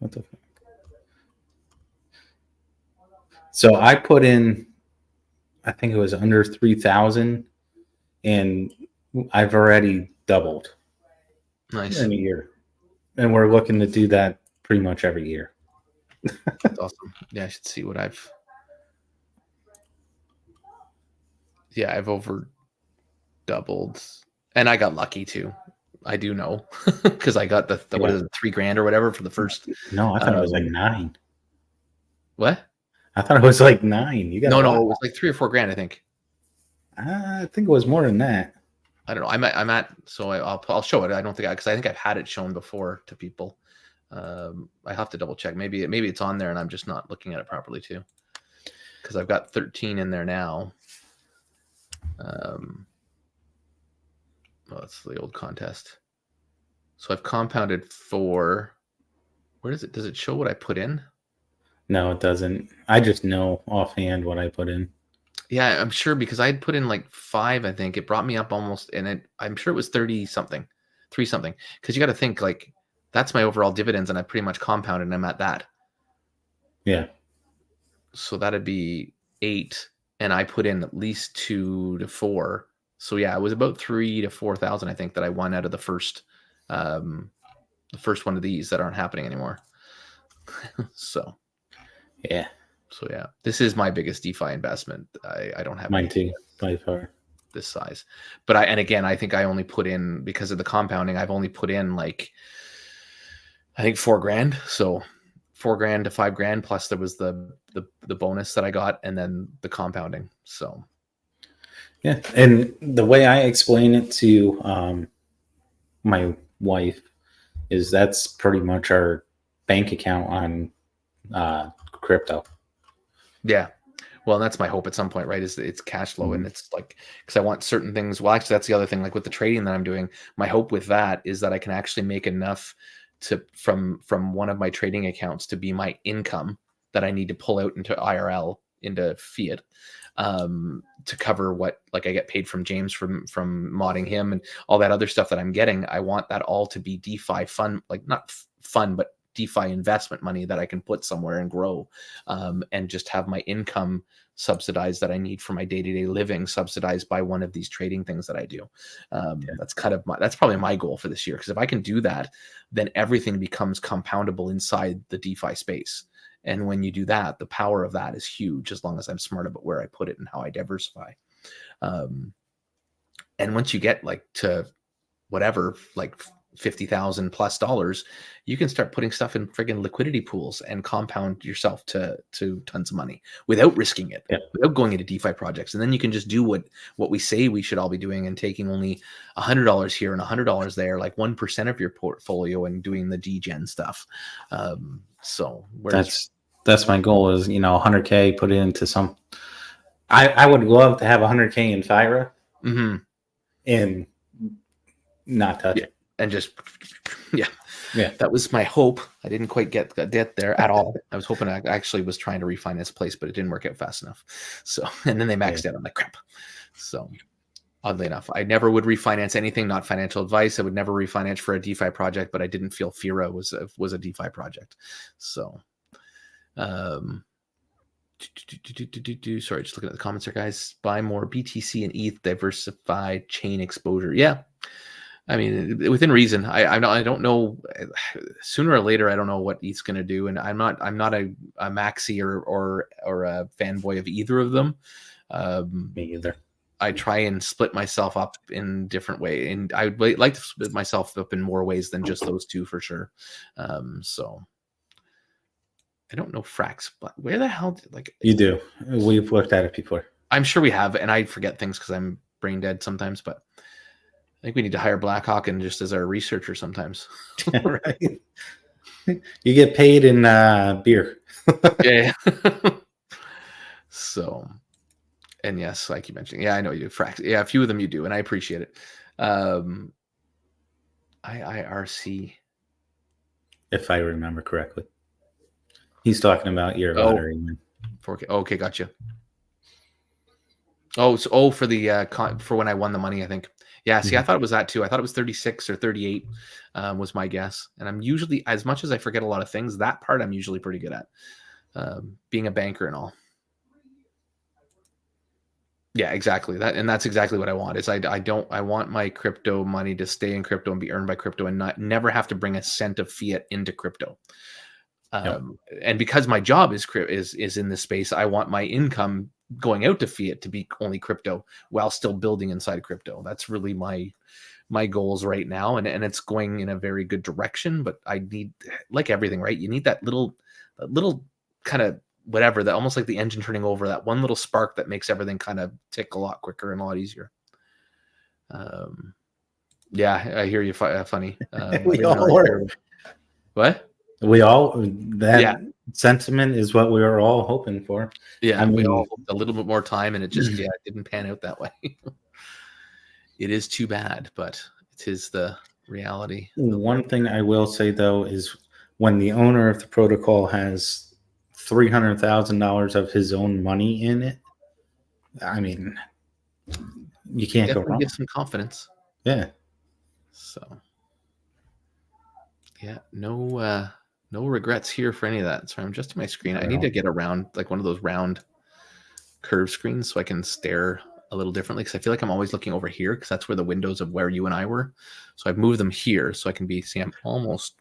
What the fuck? So I put in, I think it was under 3,000, and I've already doubled. Nice. In a year. And we're looking to do that pretty much every year. That's awesome. Yeah, I should see what I've. Yeah, I've over doubled, and I got lucky too. I do know because I got the what is it, $3,000 or whatever for the first. No, I thought it was like 9. What? I thought it was like 9. You got no, it was like $3 or $4 grand. I think it was more than that. I don't know. So I'll show it. I don't think because I think I've had it shown before to people. I have to double check. Maybe it's on there and I'm just not looking at it properly too. Because I've got 13 in there now. That's the old contest. So I've compounded for. Where does it? Does it show what I put in? No, it doesn't. I just know offhand what I put in. Yeah, I'm sure because I had put in like 5, I think. It brought me up almost, and I'm sure it was 30 something, 3 something. Because you got to think like that's my overall dividends, and I pretty much compounded, and I'm at that. Yeah. So that'd be 8, and I put in at least 2 to 4. So yeah, it was about 3 to 4,000, I think, that I won out of the first one of these that aren't happening anymore. So yeah. So yeah, this is my biggest DeFi investment. I don't have mine too by far this size, but I think I only put in, because of the compounding, I've only put in like I think $4,000. So $4,000 to $5,000 plus there was the bonus that I got, and then the compounding. So yeah, and the way I explain it to my wife is that's pretty much our bank account on crypto. Yeah. Well, that's my hope at some point, right? Is that it's cash flow, and it's like, because I want certain things. Well, actually, that's the other thing. Like with the trading that I'm doing, my hope with that is that I can actually make enough from one of my trading accounts to be my income that I need to pull out into IRL, into fiat, to cover what, like, I get paid from James from modding him and all that other stuff that I'm getting. I want that all to be DeFi fun, like not fun, but DeFi investment money that I can put somewhere and grow, and just have my income subsidized that I need for my day-to-day living subsidized by one of these trading things that I do. That's probably my goal for this year, because if I can do that, then everything becomes compoundable inside the DeFi space. And when you do that, the power of that is huge, as long as I'm smart about where I put it and how I diversify. And once you get like to whatever, like $50,000 plus, you can start putting stuff in friggin' liquidity pools and compound yourself to tons of money without risking it, without going into DeFi projects. And then you can just do what we say we should all be doing, and taking only $100 here and $100 there, like 1% of your portfolio, and doing the degen stuff. So that's my goal is, $100K, put it into some. I would love to have $100K in FIRA, and not touch it. And just, yeah, that was my hope. I didn't quite get there at all. I was hoping, I actually was trying to refinance place, but it didn't work out fast enough. So, and then they maxed out. I'm like, crap. So, oddly enough, I never would refinance anything, not financial advice. I would never refinance for a DeFi project, but I didn't feel FIRA was a DeFi project. So, sorry, just looking at the comments here, guys. Buy more BTC and ETH, diversify chain exposure. Yeah. I mean, within reason. I don't know. Sooner or later, I don't know what ETH's going to do, and I'm not a maxi or a fanboy of either of them. Me either. I try and split myself up in different ways, and I would like to split myself up in more ways than just those two for sure. So I don't know Frax, but where the hell you do? We've looked at it before. I'm sure we have, and I forget things because I'm brain dead sometimes, but I think we need to hire Blackhawk and just as our researcher sometimes. Right. You get paid in beer. Yeah. So, and yes, like you mentioned, yeah, I know you do. Frax. Yeah, a few of them you do, and I appreciate it. IIRC. If I remember correctly. He's talking about your lottery. 4K. Okay, gotcha. For the for when I won the money, I think. Yeah, see, I thought it was that too. I thought it was 36 or 38 was my guess. And I'm usually, as much as I forget a lot of things, that part I'm usually pretty good at, being a banker and all. Yeah, exactly. That's exactly what I want. Is I want my crypto money to stay in crypto and be earned by crypto, and never have to bring a cent of fiat into crypto. And because my job is in this space, I want my income going out to fiat to be only crypto while still building inside crypto. That's really my goals right now, and it's going in a very good direction. But I need, like everything, right? You need that little kind of whatever, that almost like the engine turning over, that one little spark that makes everything kind of tick a lot quicker and a lot easier. Yeah, I hear you. Funny. We all were. What? We all that Yeah. sentiment is what we were all hoping for. Yeah, I we all mean, hoped a little bit more time, and it just it didn't pan out that way. It is too bad, but it is the reality. one thing I will say though is when the owner of the protocol has $300,000 of his own money in it, I mean, you can't go Definitely wrong. gives some confidence. Yeah. So, yeah, no regrets here for any of that. Sorry, I'm just to my screen. I need to get around like one of those round curve screens so I can stare a little differently, because I feel like I'm always looking over here because that's where the windows of where you and I were. So I've moved them here so I can see I'm almost.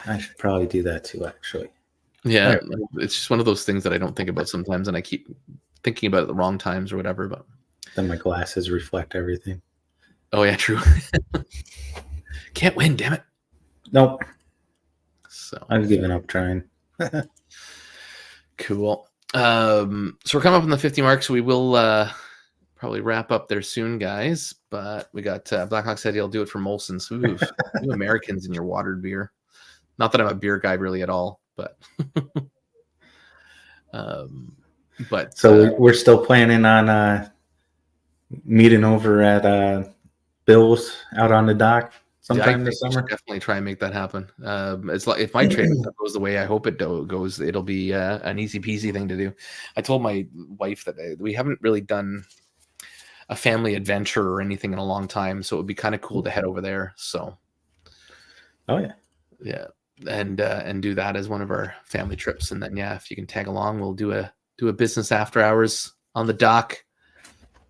I should probably do that too, actually. Yeah, right. It's just one of those things that I don't think about sometimes, and I keep thinking about it at the wrong times or whatever. But then my glasses reflect everything. Oh yeah, true. Can't win, damn it. Nope. So I've given up trying. Cool. So we're coming up on the 50 mark, so we will probably wrap up there soon, guys. But we got Blackhawk said he'll do it for Molson's. Ooh, you Americans in your watered beer. Not that I'm a beer guy really at all, but so we're still planning on meeting over at Bill's out on the dock sometime this summer. Definitely try and make that happen. It's like if my trading stuff goes the way I hope it goes, it'll be an easy peasy thing to do. I told my wife that we haven't really done a family adventure or anything in a long time, so it would be kind of cool to head over there. So, oh yeah, and do that as one of our family trips, and then if you can tag along, we'll do a business after hours on the dock.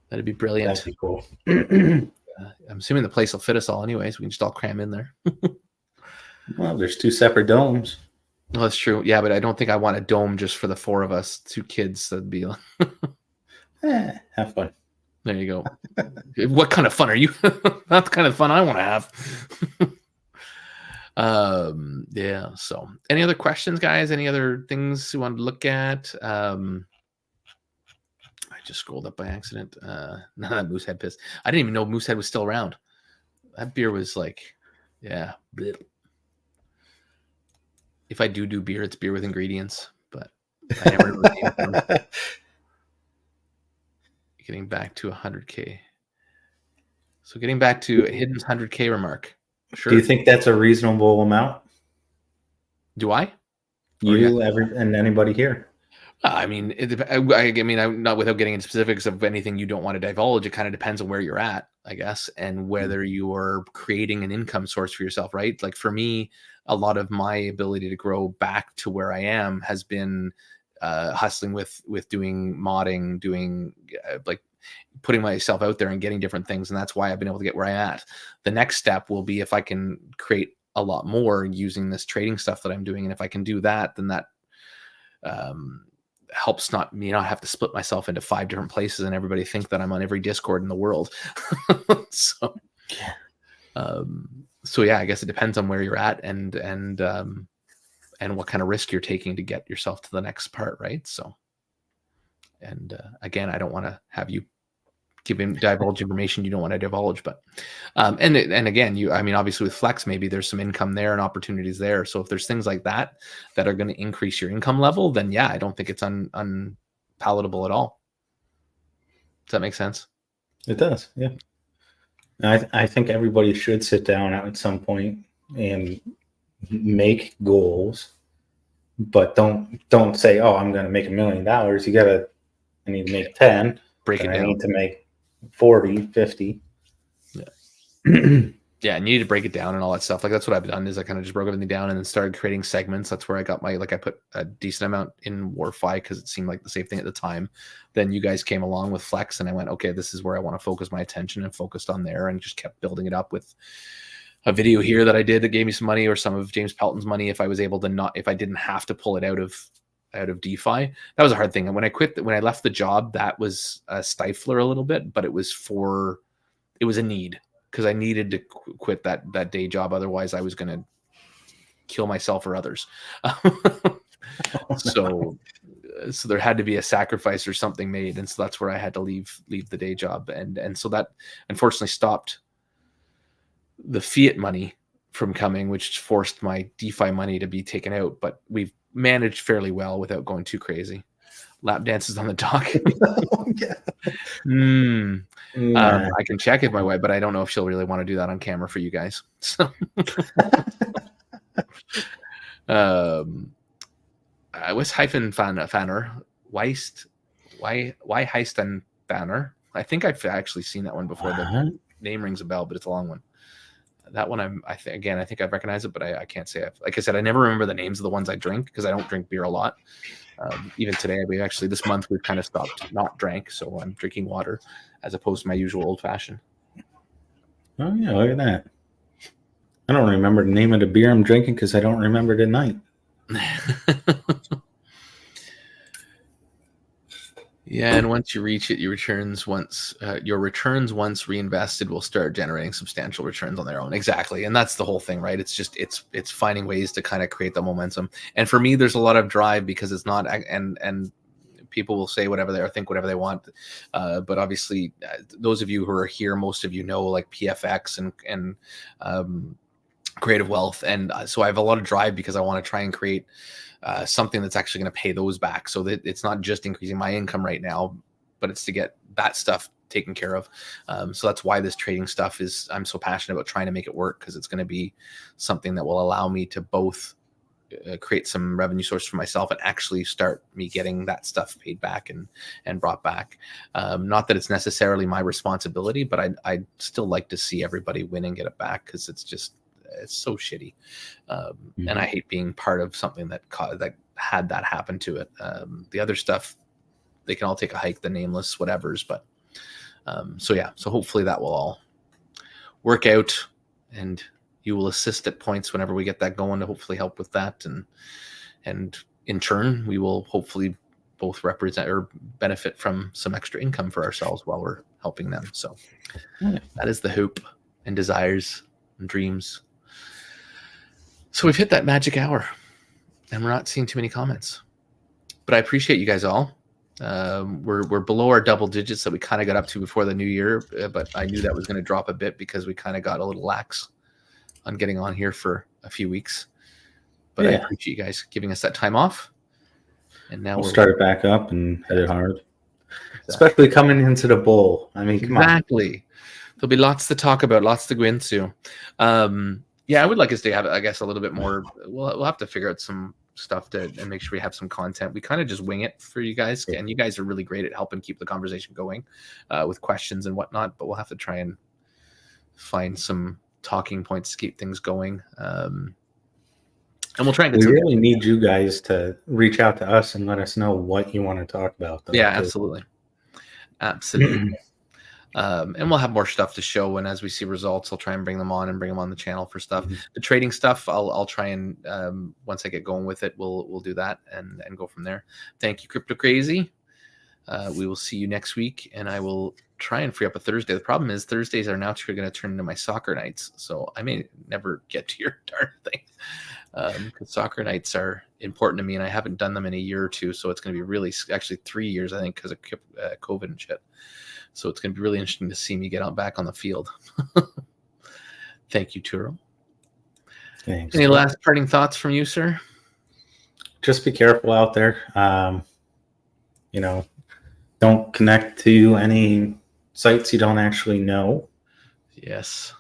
That'd be brilliant. That'd be cool. I'm assuming the place will fit us all anyways. We can just all cram in there. Well, there's 2 separate domes. Well, that's true. Yeah, but I don't think I want a dome just for the 4 of us, 2 kids. That'd be have fun. There you go. What kind of fun are you? Not the kind of fun I want to have. Yeah. So any other questions, guys? Any other things you want to look at? I just scrolled up by accident. None of that Moosehead piss. I didn't even know Moosehead was still around. That beer was like, yeah. Bleh. If I do beer, it's beer with ingredients, but I never really getting back to 100K. So getting back to Hidden's 100K remark. Sure. Do you think that's a reasonable amount? Do I? You, and anybody here? I mean, I'm not without getting into specifics of anything you don't want to divulge. It kind of depends on where you're at, I guess, and whether you are creating an income source for yourself, right? Like for me, a lot of my ability to grow back to where I am has been hustling with doing modding, doing like putting myself out there and getting different things. And that's why I've been able to get where I'm at. The next step will be if I can create a lot more using this trading stuff that I'm doing. And if I can do that, then that helps not have to split myself into 5 different places and everybody think that I'm on every Discord in the world. So yeah, I guess it depends on where you're at and what kind of risk you're taking to get yourself to the next part, right? So, and again, I don't want to have you divulge information you don't want to divulge, but and again, obviously with Flex, maybe there's some income there and opportunities there. So if there's things like that are going to increase your income level, then yeah, I don't think it's unpalatable at all. Does that make sense? It does, yeah. I think everybody should sit down at some point and make goals, but don't say, oh, I'm going to make $1 million. I need to make 10. Break it down. I need to make 40, 50. Yeah. Yeah, and you need to break it down and all that stuff. Like that's what I've done is I kind of just broke everything down and then started creating segments. That's where I got I put a decent amount in Warfi because it seemed like the safe thing at the time. Then you guys came along with Flex and I went, okay, this is where I want to focus my attention, and focused on there and just kept building it up with a video here that I did that gave me some money, or some of James Pelton's money if I was able to if I didn't have to pull it out of DeFi. That was a hard thing. And when I left the job, that was a stifler a little bit, but it was a need. Because I needed to quit that day job. Otherwise, I was going to kill myself or others. So so there had to be a sacrifice or something made, and so that's where I had to leave the day job, and so that unfortunately stopped the fiat money from coming, which forced my DeFi money to be taken out. But we've managed fairly well without going too crazy. Lap dances on the dock. I can check if my wife, but I don't know if she'll really want to do that on camera for you guys. So, was hyphen fanner Weist why Heisten banner? I think I've actually seen that one before. The name rings a bell, but it's a long one. That one I think I've recognized it, but I can't say. Like I said, I never remember the names of the ones I drink because I don't drink beer a lot. Even today, this month we've kind of stopped not drank, so I'm drinking water as opposed to my usual old fashioned. Oh yeah, look at that. I don't remember the name of the beer I'm drinking because I don't remember the night. Yeah, and once you reach it, your returns once reinvested will start generating substantial returns on their own. Exactly, and that's the whole thing, right? It's just it's finding ways to kind of create the momentum. And for me, there's a lot of drive because it's not and people will say whatever they or think whatever they want, but obviously, those of you who are here, most of you know like PFX and Creative Wealth, and so I have a lot of drive because I want to try and create something that's actually going to pay those back, so that it's not just increasing my income right now, but it's to get that stuff taken care of. So that's why this trading stuff I'm so passionate about trying to make it work, because it's going to be something that will allow me to both create some revenue source for myself and actually start me getting that stuff paid back and brought back. Not that it's necessarily my responsibility, but I'd still like to see everybody win and get it back, because it's so shitty. And I hate being part of something that had that happen to it. The other stuff, they can all take a hike, the nameless whatevers, but so hopefully that will all work out, and you will assist at points whenever we get that going to hopefully help with that, and in turn we will hopefully both represent or benefit from some extra income for ourselves while we're helping them. So that is the hope and desires and dreams. So we've hit that magic hour, and we're not seeing too many comments, but I appreciate you guys all. We're below our double digits that we kind of got up to before the new year, but I knew that was going to drop a bit because we kind of got a little lax on getting on here for a few weeks. But I appreciate you guys giving us that time off. And now we'll start it back up and head it hard. Exactly. Especially coming into the bowl. I mean, come on. Exactly. There'll be lots to talk about, lots to go into. Yeah, I would like us to have, I guess, a little bit more. We'll have to figure out some stuff and make sure we have some content. We kind of just wing it for you guys, and you guys are really great at helping keep the conversation going with questions and whatnot. But we'll have to try and find some talking points to keep things going. And we'll try and get. We really need you guys to reach out to us and let us know what you want to talk about. Though, yeah, absolutely. And we'll have more stuff to show, and as we see results, I'll try and bring them on the channel for stuff. The trading stuff, I'll try and once I get going with it, we'll do that and go from there. Thank you, Crypto Crazy. We will see you next week, and I will try and free up a Thursday. The problem is Thursdays are now going to turn into my soccer nights, so I may never get to your darn thing, because soccer nights are important to me, and I haven't done them in a year or two, so it's going to be actually 3 years, I think, because of COVID and shit. So it's going to be really interesting to see me get back on the field. Thank you, Turo. Thanks. Any last parting thoughts from you, sir? Just be careful out there. Don't connect to any sites you don't actually know. Yes.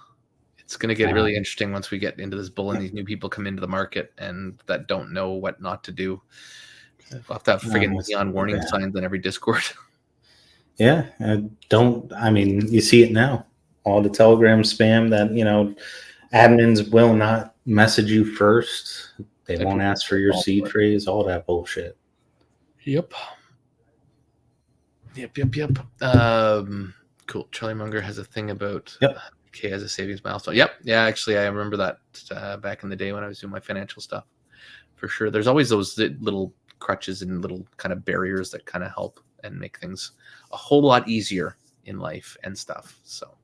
It's going to get really interesting once we get into this bull and these new people come into the market and that don't know what not to do. We'll have to have friggin' neon warning signs on every Discord. Yeah, you see it now. All the Telegram spam that, admins will not message you first. They won't ask for your seed phrase, all that bullshit. Yep. Cool. Charlie Munger has a thing about K as a savings milestone. Yep. Yeah, actually, I remember that back in the day when I was doing my financial stuff. For sure. There's always those little crutches and little kind of barriers that kind of help and make things a whole lot easier in life and stuff. So,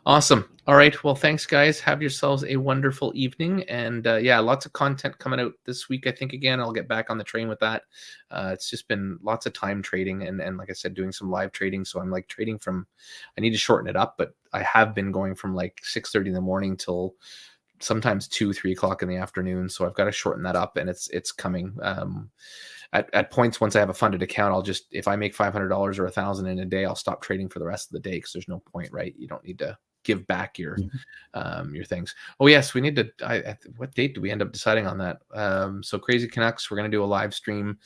Awesome. All right. Well, thanks, guys. Have yourselves a wonderful evening. And yeah, lots of content coming out this week. I think, again, I'll get back on the train with that. It's just been lots of time trading and like I said, doing some live trading. So I'm like trading from, I need to shorten it up, but I have been going from like 6:30 in the morning till sometimes 2-3 o'clock in the afternoon. So I've got to shorten that up, and it's coming. At points, once I have a funded account, I'll just, if I make $500 or $1,000 in a day, I'll stop trading for the rest of the day, because there's no point, right? You don't need to give back your things. Oh yes, we need to. What date do we end up deciding on that? So Crazy Canucks, we're going to do a live stream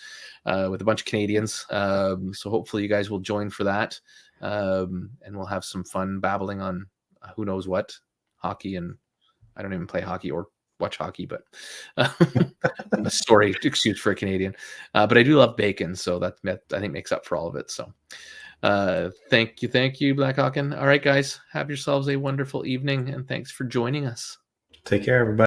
with a bunch of Canadians. So hopefully you guys will join for that, and we'll have some fun babbling on who knows what, hockey, and I don't even play hockey or watch hockey, but a story excuse for a Canadian. But I do love bacon, so that I think makes up for all of it. So thank you, Black Hawken. All right, guys, have yourselves a wonderful evening, and thanks for joining us. Take care, everybody.